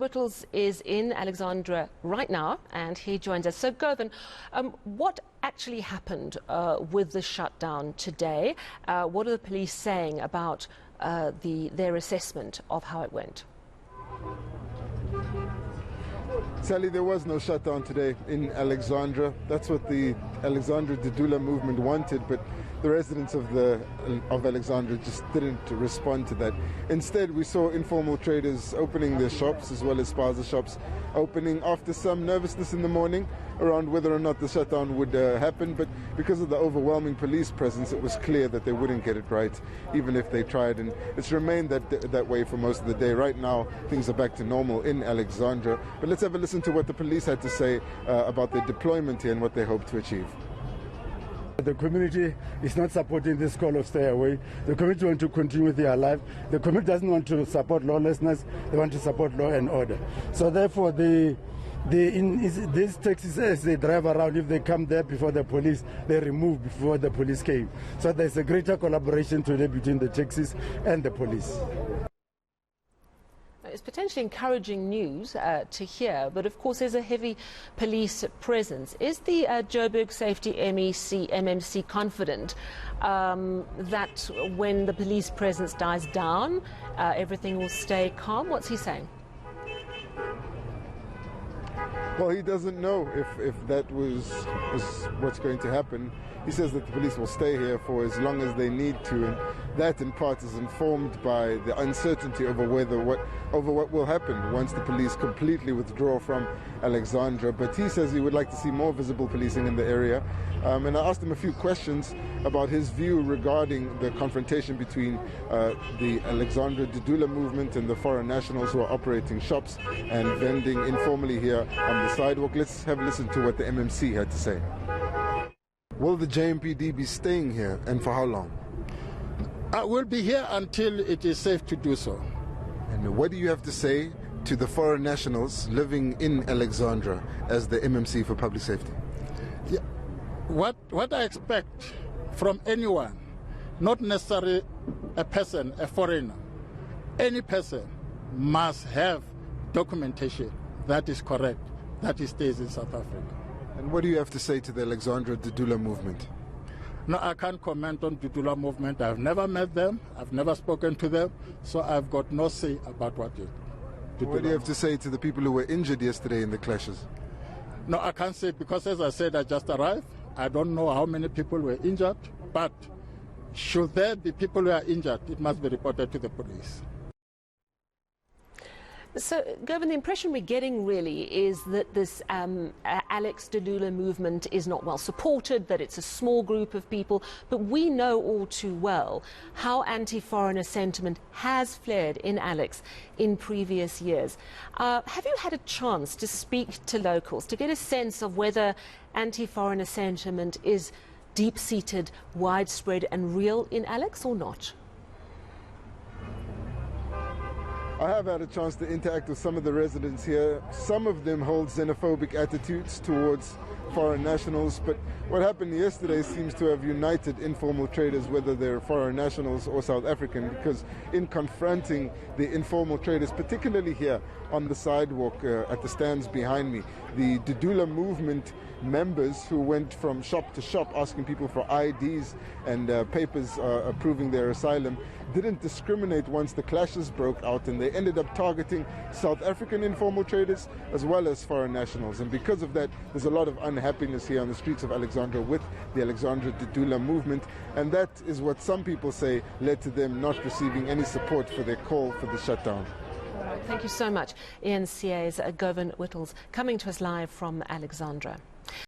Whittles is in Alexandra right now, and he joins us. So, Govan, what actually happened with the shutdown today? What are the police saying about their assessment of how it went? Sally, there was no shutdown today in Alexandra. That's what the Alex Dudula Movement wanted, but the residents of Alexandra just didn't respond to that. Instead, we saw informal traders opening their shops, as well as spaza shops opening after some nervousness in the morning around whether or not the shutdown would happen. But because of the overwhelming police presence, it was clear that they wouldn't get it right, even if they tried. And it's remained that way for most of the day. Right now, things are back to normal in Alexandra. But let's have a listen to what the police had to say about their deployment here and what they hope to achieve. The community is not supporting this call of stay away. The community wants to continue with their life. The community doesn't want to support lawlessness. They want to support law and order. So therefore, these taxis, as they drive around, if they come there before the police, they remove before the police came. So there's a greater collaboration today between the taxis and the police. It's potentially encouraging news to hear, but of course there's a heavy police presence. Is the Joburg Safety MMC confident that when the police presence dies down, everything will stay calm? What's he saying? Well, he doesn't know if that was what's going to happen. He says that the police will stay here for as long as they need to, and that in part is informed by the uncertainty over what will happen once the police completely withdraw from Alexandra. But he says he would like to see more visible policing in the area. And I asked him a few questions about his view regarding the confrontation between the Alexandra Dudula Movement and the foreign nationals who are operating shops and vending informally here on the sidewalk. Let's have a listen to what the MMC had to say. Will the JMPD be staying here, and for how long? We'll be here until it is safe to do so. And what do you have to say to the foreign nationals living in Alexandra as the MMC for public safety? Yeah. What I expect from anyone, not necessarily a person, a foreigner, any person must have documentation that is correct, that he stays in South Africa. And what do you have to say to the Alexandra Dudula Movement? No, I can't comment on Dudula Movement. I've never met them. I've never spoken to them. So I've got no say about what it is. What do you have to say to the people who were injured yesterday in the clashes? No, I can't say, because as I said, I just arrived. I don't know how many people were injured. But should there be people who are injured, it must be reported to the police. So, Govan, the impression we're getting really is that this Alex Dudula movement is not well supported, that it's a small group of people, but we know all too well how anti-foreigner sentiment has flared in Alex in previous years. Have you had a chance to speak to locals, to get a sense of whether anti-foreigner sentiment is deep-seated, widespread and real in Alex or not? I have had a chance to interact with some of the residents here. Some of them hold xenophobic attitudes towards foreign nationals, but what happened yesterday seems to have united informal traders, whether they're foreign nationals or South African, because in confronting the informal traders, particularly here on the sidewalk at the stands behind me, the Dudula Movement members who went from shop to shop asking people for IDs and papers approving their asylum didn't discriminate once the clashes broke out, and they ended up targeting South African informal traders as well as foreign nationals. And because of that, there's a lot of unhappiness here on the streets of Alexandra with the Alexandra Dudula Movement, and that is what some people say led to them not receiving any support for their call for the shutdown. Thank you so much. eNCA's Govan Whittles coming to us live from Alexandra.